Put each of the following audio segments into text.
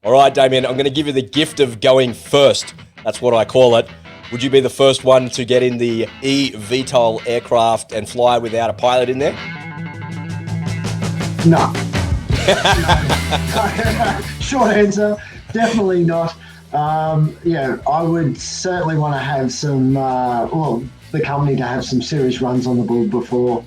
All right, Damien, I'm going to give you the gift of going first. That's what I call it. Would you be the first one to get in the eVTOL aircraft and fly without a pilot in there? No. Short answer, definitely not. Yeah, I would certainly want to have some, the company to have some serious runs on the board before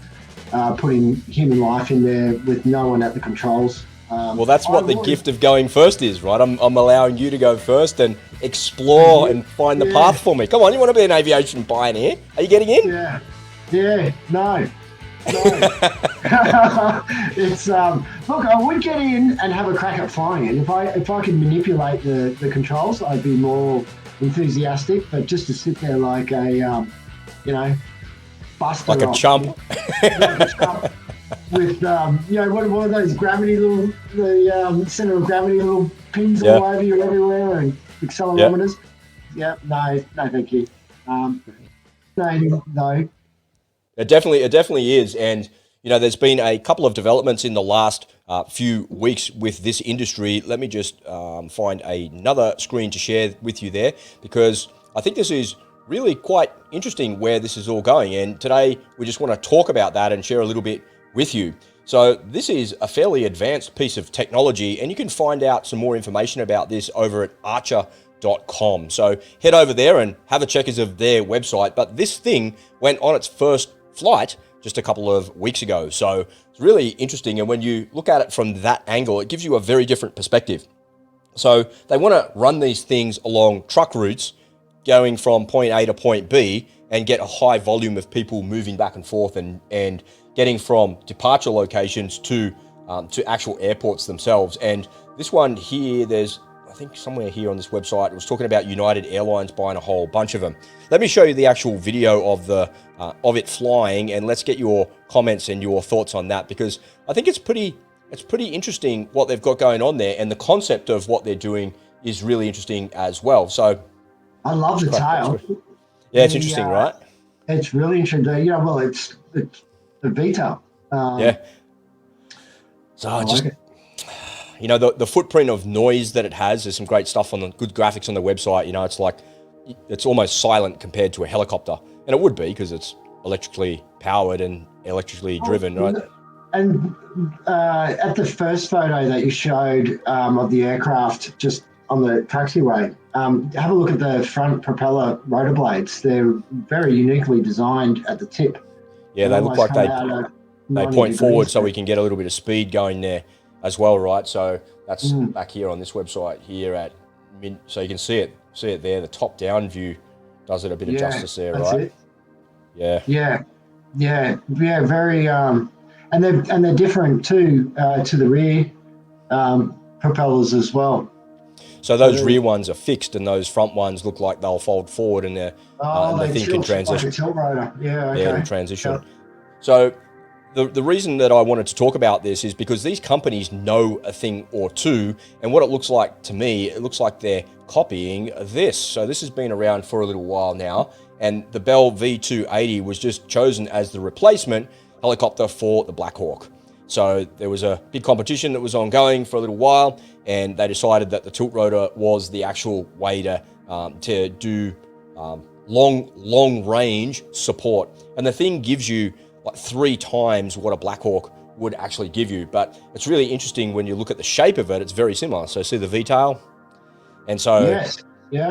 putting human life in there with no one at the controls. Well, that's what the gift of going first is, right? I'm allowing you to go first and explore and find the path for me. Come on, you want to be an aviation pioneer? Are you getting in? No. It's look, I would get in and have a crack at flying it. If I could manipulate the controls, I'd be more enthusiastic. But just to sit there like a buster, like a chump. With one of those gravity the center of gravity little pins all over you everywhere and accelerometers. No, thank you. No. It definitely is, and there's been a couple of developments in the last few weeks with this industry. Let me just find another screen to share with you there, because I think this is really quite interesting where this is all going, and today we just want to talk about that and share a little bit with you. So this is a fairly advanced piece of technology, and you can find out some more information about this over at archer.com. So head over there and have a check of their website. But this thing went on its first flight just a couple of weeks ago. So it's really interesting. And when you look at it from that angle, it gives you a very different perspective. So they want to run these things along truck routes going from point A to point B and get a high volume of people moving back and forth and getting from departure locations to actual airports themselves. And this one here, there's, I think somewhere here on this website, it was talking about United Airlines buying a whole bunch of them. Let me show you the actual video of it flying, and let's get your comments and your thoughts on that, because I think it's pretty interesting what they've got going on there, and the concept of what they're doing is really interesting as well. So I love the tail. Yeah, it's interesting, right? It's really interesting. It's the VTOL. So the footprint of noise that it has, there's some great stuff on the good graphics on the website. It's almost silent compared to a helicopter. And it would be, because it's electrically powered and electrically driven, right? And at the first photo that you showed of the aircraft just on the taxiway, have a look at the front propeller rotor blades. They're very uniquely designed at the tip. Yeah, they look like they point forward so we can get a little bit of speed going there as well, right? So that's back here on this website here at so you can see it there. The top down view does it a bit of justice there, right? Yeah, very and they're different too to the rear propellers as well. So those rear ones are fixed, and those front ones look like they'll fold forward, and the thing can transition. Like a tilt rotor. Yeah, okay. Yeah, transition. Yeah. So the reason that I wanted to talk about this is because these companies know a thing or two, and what it looks like to me, it looks like they're copying this. So this has been around for a little while now, and the Bell V280 was just chosen as the replacement helicopter for the Black Hawk. So there was a big competition that was ongoing for a little while, and they decided that the tilt rotor was the actual way to do long range support. And the thing gives you like 3 times what a Black Hawk would actually give you. But it's really interesting when you look at the shape of it. It's very similar. So see the V-tail, and so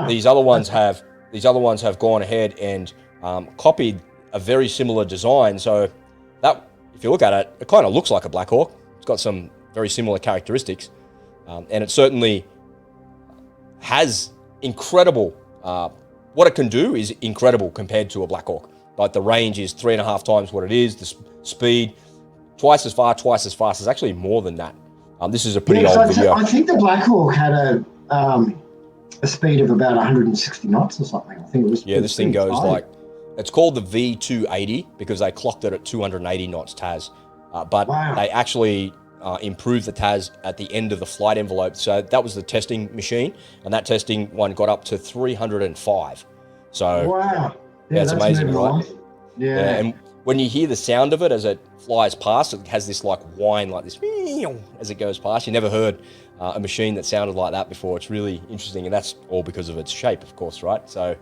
these other ones have gone ahead and copied a very similar design. So that, if you look at it, it kind of looks like a Black Hawk. It's got some very similar characteristics, and it certainly has incredible. What it can do is incredible compared to a Black Hawk. Like the range is 3.5 times what it is. The speed, twice as far, twice as fast. It's actually more than that. This is a pretty old video. I think the Black Hawk had a speed of about 160 knots or something. I think it was. Yeah, this thing goes like. It's called the V280 because they clocked it at 280 knots TAS. But they actually improved the TAS at the end of the flight envelope. So that was the testing machine, and that testing one got up to 305. So wow. Yeah, it's amazing, right? Yeah. And when you hear the sound of it as it flies past, it has this like whine, like this as it goes past. You never heard a machine that sounded like that before. It's really interesting, and that's all because of its shape, of course, right? So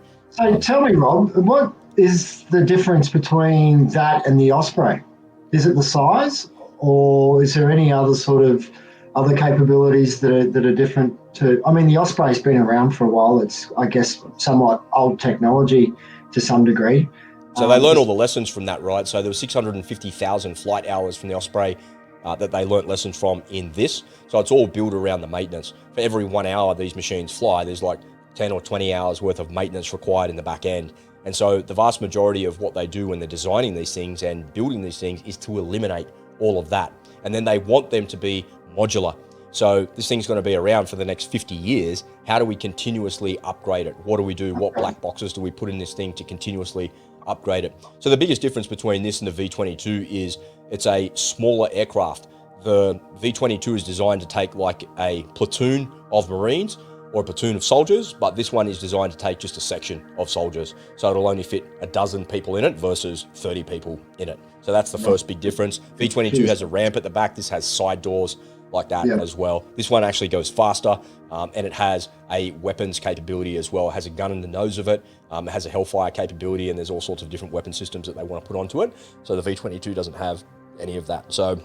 tell me, Rob, what is the difference between that and the Osprey? Is it the size, or is there any other sort of other capabilities that are different to? I mean, the Osprey's been around for a while. It's, I guess, somewhat old technology to some degree. So they learn all the lessons from that, right? So there was 650,000 flight hours from the Osprey that they learnt lessons from in this. So it's all built around the maintenance. For every 1 hour these machines fly, there's like 10 or 20 hours worth of maintenance required in the back end. And so the vast majority of what they do when they're designing these things and building these things is to eliminate all of that. And then they want them to be modular. So this thing's going to be around for the next 50 years. How do we continuously upgrade it? What do we do? What black boxes do we put in this thing to continuously upgrade it? So the biggest difference between this and the V-22 is it's a smaller aircraft. The V-22 is designed to take like a platoon of Marines or a platoon of soldiers, but this one is designed to take just a section of soldiers. So it'll only fit a dozen people in it versus 30 people in it. So that's the first big difference. V-22 has a ramp at the back. This has side doors like that as well. This one actually goes faster, and it has a weapons capability as well. It has a gun in the nose of it. It has a Hellfire capability, and there's all sorts of different weapon systems that they want to put onto it. So the V-22 doesn't have any of that. So,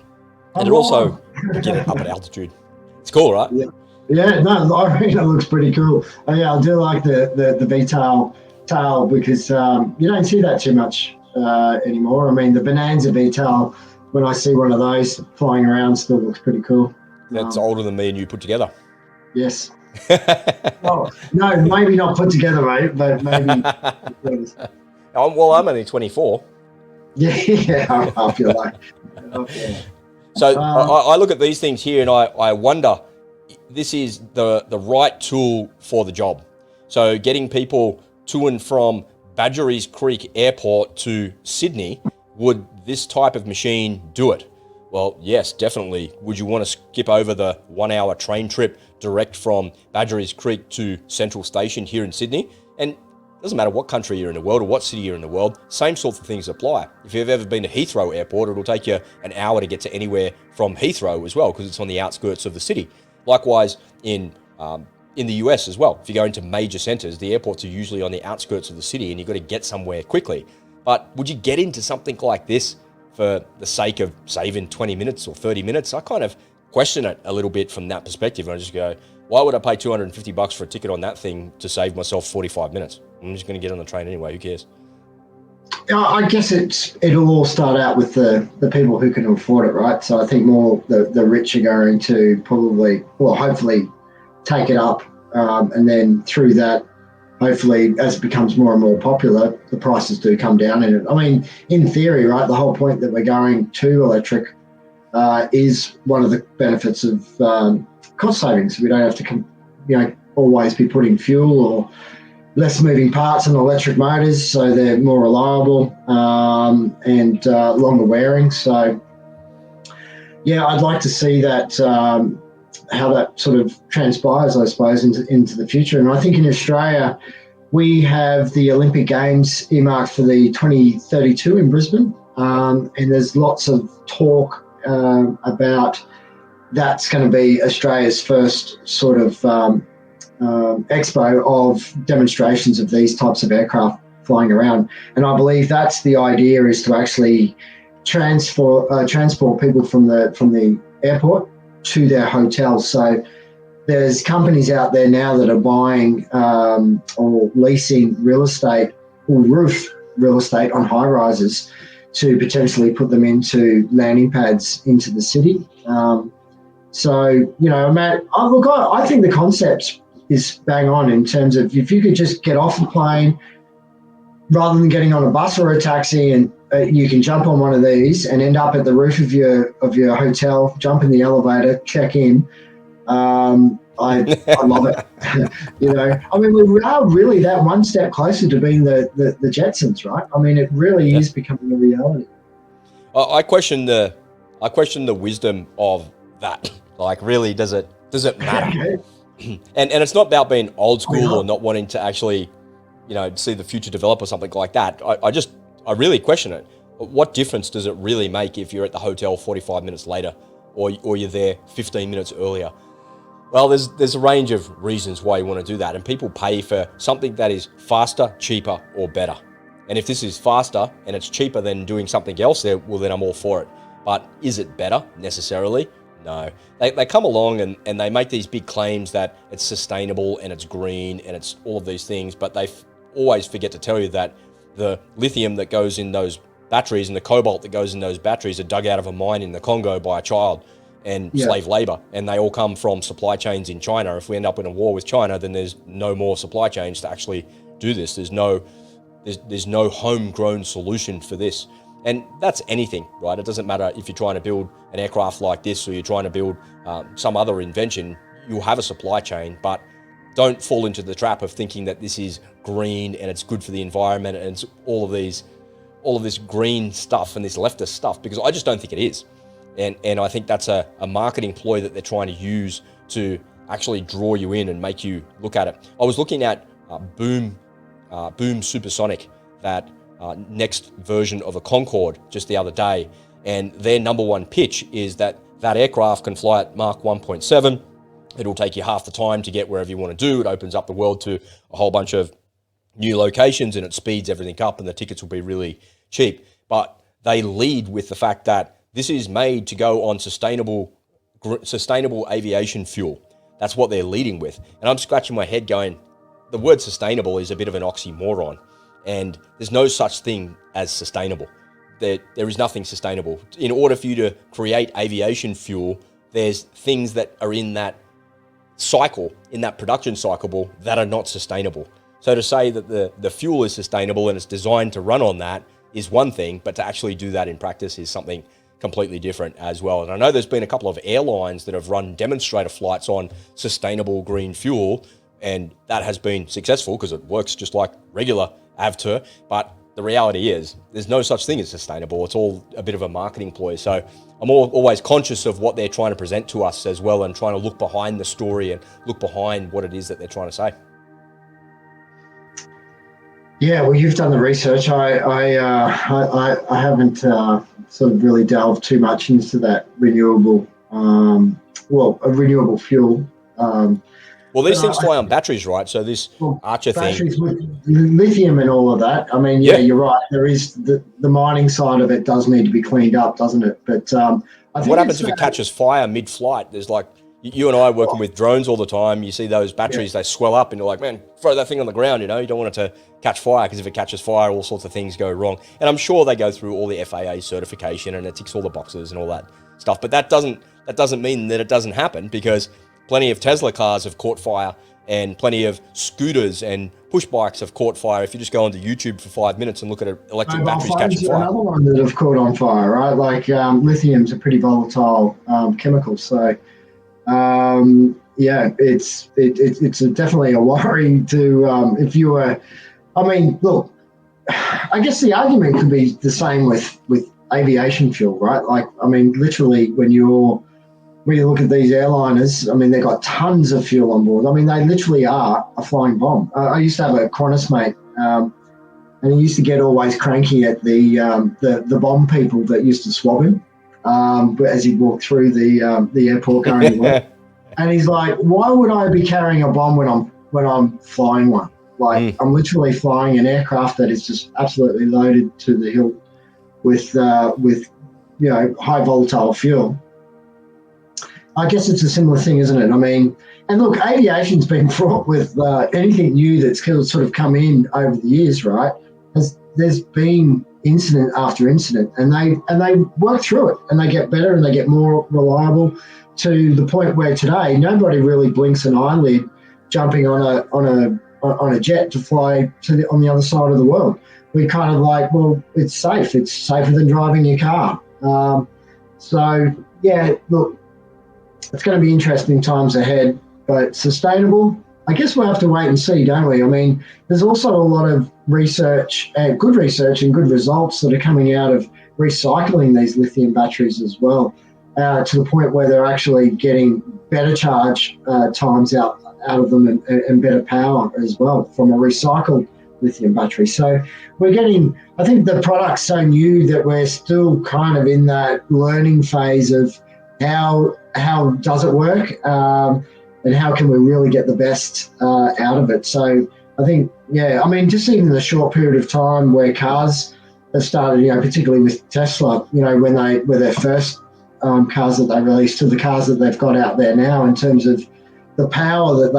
and it also get it up at altitude. It's cool, right? Yeah, no, I think it looks pretty cool. Oh, yeah, I do like the VTOL tail because you don't see that too much anymore. I mean, the Bonanza VTOL, when I see one of those flying around, still looks pretty cool. That's older than me and you put together. Yes. Oh, no, maybe not put together, mate, but maybe. Well, I'm only 24. Yeah, I feel like. So I look at these things here and I wonder, this is the right tool for the job. So getting people to and from Badgerys Creek Airport to Sydney, would this type of machine do it? Well, yes, definitely. Would you want to skip over the 1 hour train trip direct from Badgerys Creek to Central Station here in Sydney? And it doesn't matter what country you're in the world or what city you're in the world, same sorts of things apply. If you've ever been to Heathrow Airport, it'll take you an hour to get to anywhere from Heathrow as well, because it's on the outskirts of the city. Likewise, in the US as well. If you go into major centers, the airports are usually on the outskirts of the city and you've got to get somewhere quickly. But would you get into something like this for the sake of saving 20 minutes or 30 minutes? I kind of question it a little bit from that perspective. And I just go, why would I pay $250 for a ticket on that thing to save myself 45 minutes? I'm just going to get on the train anyway. Who cares? I guess it'll all start out with the people who can afford it, right? So I think more the rich are going to probably, well, hopefully take it up. And then through that, hopefully, as it becomes more and more popular, the prices do come down in it. I mean, in theory, right, the whole point that we're going to electric is one of the benefits of cost savings. We don't have to, always be putting fuel or less moving parts on electric motors, so they're more reliable and longer wearing. So, yeah, I'd like to see that. How that sort of transpires, I suppose, into the future. And I think in Australia, we have the Olympic Games earmarked for the 2032 in Brisbane. And there's lots of talk about that's going to be Australia's first sort of expo of demonstrations of these types of aircraft flying around. And I believe that's the idea, is to actually transport people from the airport to their hotels. So there's companies out there now that are buying or leasing real estate or roof real estate on high rises to potentially put them into landing pads into the city. Matt, I think the concept is bang on in terms of if you could just get off the plane rather than getting on a bus or a taxi, and you can jump on one of these and end up at the roof of your hotel, jump in the elevator, check in. I love it. I mean, we are really that one step closer to being the Jetsons, right? I mean, it really is becoming a reality. I question the wisdom of that. Like, really, does it matter? And it's not about being old school or not wanting to actually, see the future develop or something like that. I really question it. What difference does it really make if you're at the hotel 45 minutes later or you're there 15 minutes earlier? Well, there's a range of reasons why you want to do that, and people pay for something that is faster, cheaper, or better. And if this is faster and it's cheaper than doing something else, well, then I'm all for it. But is it better necessarily? No. They come along and they make these big claims that it's sustainable and it's green and it's all of these things, but they always forget to tell you that the lithium that goes in those batteries and the cobalt that goes in those batteries are dug out of a mine in the Congo by a child and slave labor, and they all come from supply chains in China. If we end up in a war with China, then there's no more supply chains to actually do this. There's no homegrown solution for this. And that's anything, right? It doesn't matter if you're trying to build an aircraft like this or you're trying to build some other invention. You'll have a supply chain, but don't fall into the trap of thinking that this is green and it's good for the environment and it's all of this green stuff and this leftist stuff, because I just don't think it is. And I think that's a marketing ploy that they're trying to use to actually draw you in and make you look at it. I was looking at Boom Supersonic, that next version of a Concorde, just the other day, and their number one pitch is that aircraft can fly at Mach 1.7. It'll take you half the time to get wherever you want to do. It opens up the world to a whole bunch of new locations and it speeds everything up, and the tickets will be really cheap. But they lead with the fact that this is made to go on sustainable aviation fuel. That's what they're leading with. And I'm scratching my head going, the word sustainable is a bit of an oxymoron. And there's no such thing as sustainable. There is nothing sustainable. In order for you to create aviation fuel, there's things that are in that cycle, in that production cycle, that are not sustainable. So to say that the fuel is sustainable and it's designed to run on that is one thing, but to actually do that in practice is something completely different as well. And I know there's been a couple of airlines that have run demonstrator flights on sustainable green fuel, and that has been successful because it works just like regular AvTOR. But the reality is there's no such thing as sustainable. It's all a bit of a marketing ploy. So I'm always conscious of what they're trying to present to us as well, and trying to look behind the story and look behind what it is that they're trying to say. Yeah, well, you've done the research. I haven't sort of really delved too much into that renewable, a renewable fuel. Well, these things fly on batteries, right? So this Archer batteries thing, with lithium and all of that. I mean, yeah, you're right. There is the mining side of it does need to be cleaned up, doesn't it? But I think what happens if it catches fire mid-flight? There's like, you and I are working with drones all the time. You see those batteries, they swell up and you're like, man, throw that thing on the ground, you don't want it to catch fire, because if it catches fire, all sorts of things go wrong. And I'm sure they go through all the FAA certification and it ticks all the boxes and all that stuff. But that doesn't mean that it doesn't happen, because plenty of Tesla cars have caught fire and plenty of scooters and push bikes have caught fire. If you just go onto YouTube for 5 minutes and look at electric batteries catching fire. Another one that have caught on fire, right? Like lithium's a pretty volatile chemical. So it's definitely a worry to if you were. I mean, look, I guess the argument could be the same with aviation fuel, right? Like, I mean, literally when you look at these airliners, I mean, they've got tons of fuel on board. I mean, they literally are a flying bomb. I used to have a Qantas mate, and he used to get always cranky at the bomb people that used to swab him as he walked through the airport going to work. And he's like, "Why would I be carrying a bomb when I'm flying one? Like, I'm literally flying an aircraft that is just absolutely loaded to the hilt with high volatile fuel." I guess it's a similar thing, isn't it? I mean, and look, aviation's been fraught with anything new that's sort of come in over the years, right? There's been incident after incident, and they work through it, and they get better, and they get more reliable, to the point where today nobody really blinks an eyelid jumping on a jet to fly on the other side of the world. We're kind of like, well, it's safe. It's safer than driving your car. So yeah, look. It's going to be interesting times ahead, but sustainable, I guess we'll have to wait and see, don't we? I mean, there's also a lot of research and good results that are coming out of recycling these lithium batteries as well, to the point where they're actually getting better charge times out of them and better power as well from a recycled lithium battery. So we're getting, I think the product's so new that we're still kind of in that learning phase of how does it work? and how can we really get the best out of it. So I think, yeah, I mean, just even the short period of time where cars have started, particularly with Tesla, when they were their first cars that they released to the cars that they've got out there now, in terms of the power that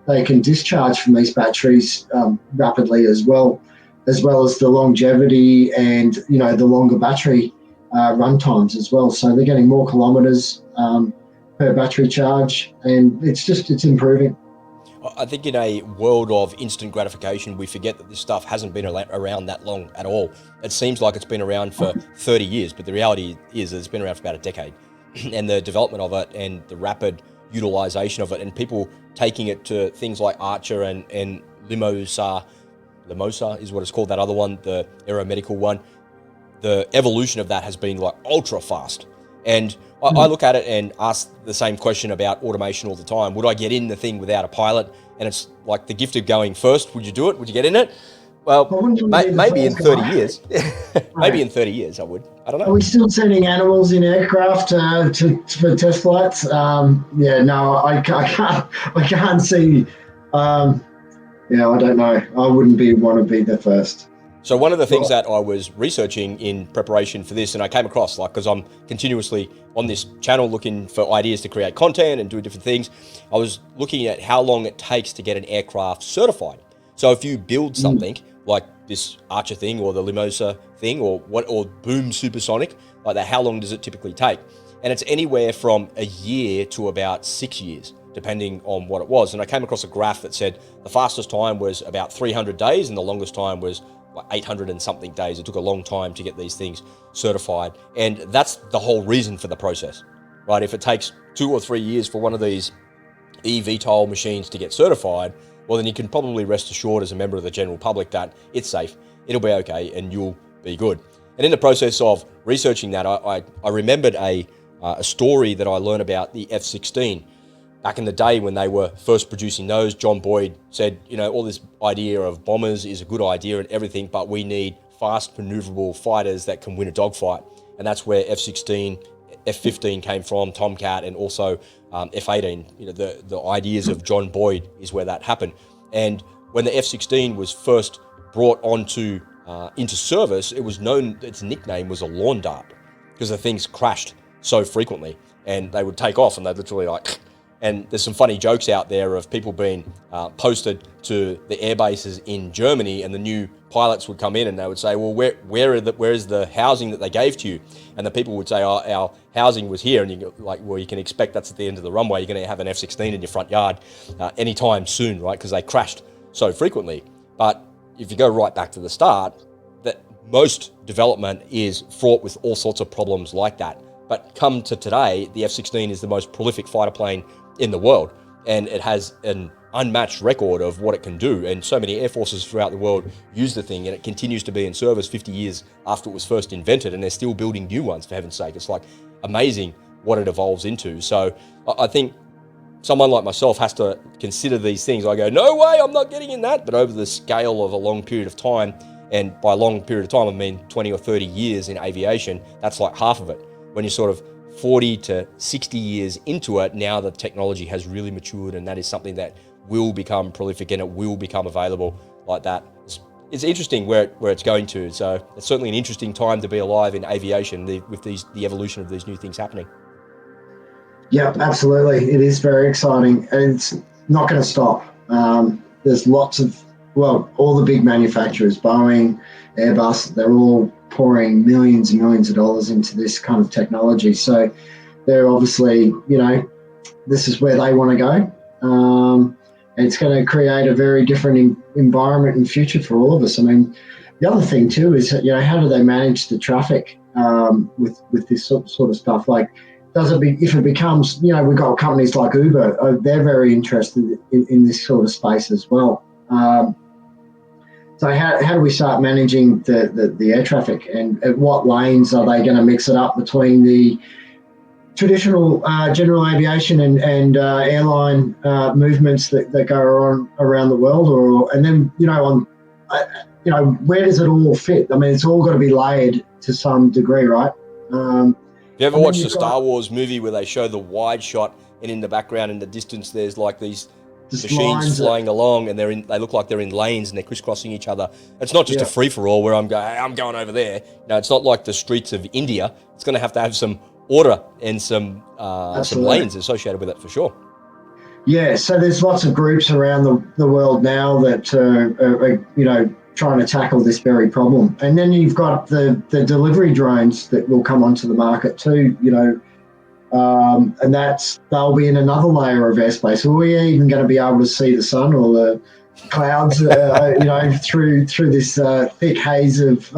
they can discharge from these batteries rapidly, as well as the longevity and the longer battery run times as well. So they're getting more kilometres per battery charge, and it's improving. I think in a world of instant gratification, we forget that this stuff hasn't been around that long at all. It seems like it's been around for 30 years, but the reality is that it's been around for about a decade. And the development of it and the rapid utilization of it, and people taking it to things like Archer and Limosa is what it's called, that other one, the aeromedical one. The evolution of that has been like ultra fast. And I look at it and ask the same question about automation all the time. Would I get in the thing without a pilot? And it's like the gift of going first. Would you do it? Would you get in it? Well, maybe in 30 years. Maybe in 30 years I would. I don't know. Are we still sending animals in aircraft for test flights? No, I can't see. I don't know. I wouldn't want to be the first. So one of the things that I was researching in preparation for this, and I came across, because I'm continuously on this channel looking for ideas to create content and do different things, I was looking at how long it takes to get an aircraft certified. So if you build something like this Archer thing or the Limosa thing or Boom Supersonic, like that, how long does it typically take? And it's anywhere from a year to about 6 years, depending on what it was. And I came across a graph that said the fastest time was about 300 days and the longest time was like 800 and something days. It took a long time to get these things certified. And that's the whole reason for the process, right? If it takes 2 or 3 years for one of these eVTOL machines to get certified, well, then you can probably rest assured as a member of the general public that it's safe, it'll be okay, and you'll be good. And in the process of researching that, I remembered a story that I learned about the F-16. Back in the day when they were first producing those, John Boyd said, all this idea of bombers is a good idea and everything, but we need fast, maneuverable fighters that can win a dogfight. And that's where F-16, F-15 came from, Tomcat, and also F-18. The ideas of John Boyd is where that happened. And when the F-16 was first brought into service, it was known, its nickname was a lawn dart, because the things crashed so frequently, and they would take off and they'd literally and there's some funny jokes out there of people being posted to the air bases in Germany, and the new pilots would come in and they would say, well, where is the housing that they gave to you? And the people would say, oh, our housing was here. And you well, you can expect that's at the end of the runway. You're going to have an F-16 in your front yard anytime soon, right? Because they crashed so frequently. But if you go right back to the start, that most development is fraught with all sorts of problems like that. But come to today, the F-16 is the most prolific fighter plane in the world, and it has an unmatched record of what it can do. And so many air forces throughout the world use the thing, and it continues to be in service 50 years after it was first invented, and they're still building new ones, for heaven's sake. It's like amazing what it evolves into. So I think someone like myself has to consider these things. I go, no way, I'm not getting in that. But over the scale of a long period of time, and by long period of time, I mean 20 or 30 years in aviation, that's like half of it. When you're sort of 40 to 60 years into it, now the technology has really matured, and that is something that will become prolific and it will become available like that. It's interesting where it's going to. So it's certainly an interesting time to be alive in aviation with the evolution of these new things happening. Yeah, absolutely. It is very exciting, and it's not going to stop. There's lots of, all the big manufacturers, Boeing, Airbus, they're all pouring millions and millions of dollars into this kind of technology. So they're obviously, this is where they want to go. It's going to create a very different environment and future for all of us. I mean, the other thing too is, how do they manage the traffic with this sort of stuff? Like, if it becomes, we've got companies like Uber, they're very interested in this sort of space as well. So how do we start managing the air traffic, and at what lanes are they going to mix it up between the traditional general aviation and airline movements that go on around the world, and then where does it all fit? I mean, it's all got to be layered to some degree, right? Have you ever watched the Star Wars movie where they show the wide shot and in the background, in the distance, there's like these Just machines lines flying along, and they look like they're in lanes and they're crisscrossing each other. It's not just a free for all where I'm going, hey, I'm going over there. No, it's not like the streets of India. It's going to have some order and some lanes associated with it for sure. Yeah, so there's lots of groups around the world now that are trying to tackle this very problem. And then you've got the delivery drones that will come onto the market too, and they'll be in another layer of airspace. Are we even going to be able to see the sun or the clouds, through this thick haze of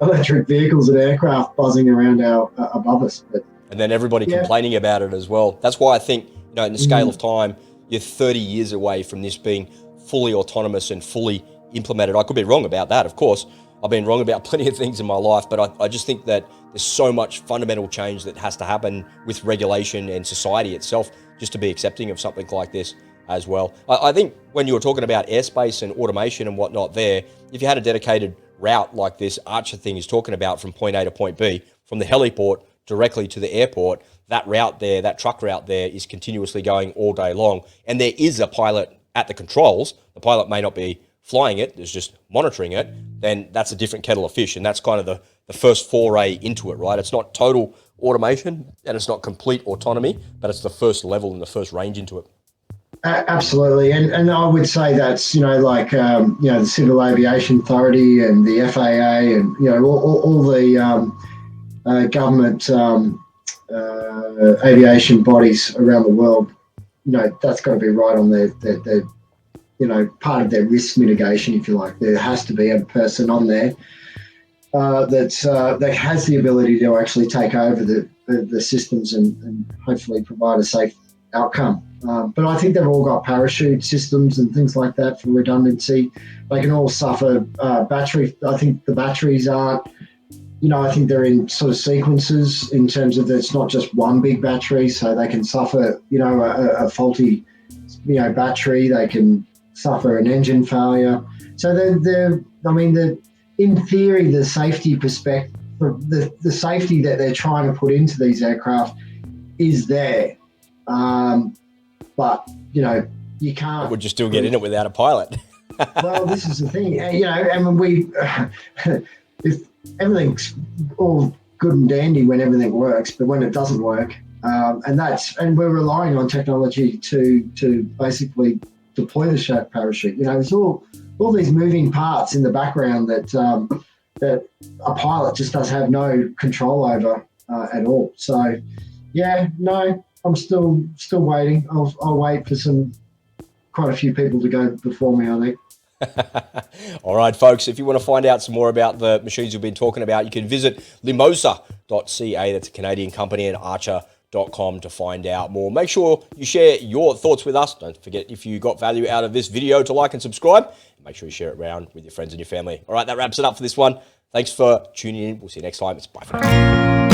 electric vehicles and aircraft buzzing around above us? And then everybody complaining about it as well. That's why I think, in the scale of time, you're 30 years away from this being fully autonomous and fully implemented. I could be wrong about that, of course. I've been wrong about plenty of things in my life, but I just think that there's so much fundamental change that has to happen with regulation and society itself just to be accepting of something like this as well. I think when you were talking about airspace and automation and whatnot there, if you had a dedicated route like this Archer thing is talking about from point A to point B, from the heliport directly to the airport, that route there, that truck route there is continuously going all day long. And there is a pilot at the controls. The pilot may not be flying it, there's just monitoring it, then that's a different kettle of fish. And that's kind of the first foray into it, right? It's not total automation and it's not complete autonomy, but it's the first level and the first range into it. Absolutely. And I would say that's, the Civil Aviation Authority and the FAA and, all the government aviation bodies around the world, that's got to be right on their part of their risk mitigation, if you like. There has to be a person on there that has the ability to actually take over the systems and hopefully provide a safe outcome. But I think they've all got parachute systems and things like that for redundancy. They can all suffer battery. I think the batteries aren't, I think they're in sort of sequences in terms of it's not just one big battery, so they can suffer, a faulty, battery. They can suffer an engine failure. So in theory, the safety perspective, the safety that they're trying to put into these aircraft is there. But, you can't. Would you still get in it without a pilot? Well, this is the thing, if everything's all good and dandy when everything works, but when it doesn't work, and we're relying on technology to basically deploy the shack parachute. There's all these moving parts in the background that a pilot just does have no control over at all. So, I'm still waiting. I'll wait for quite a few people to go before me, I think. All right, folks, if you want to find out some more about the machines we've been talking about, you can visit limosa.ca, that's a Canadian company, and archer.com to find out more. Make sure you share your thoughts with us. Don't forget, if you got value out of this video, to like and subscribe. Make sure you share it around with your friends and your family. All right, that wraps it up for this one. Thanks for tuning in. We'll see you next time. It's bye for now.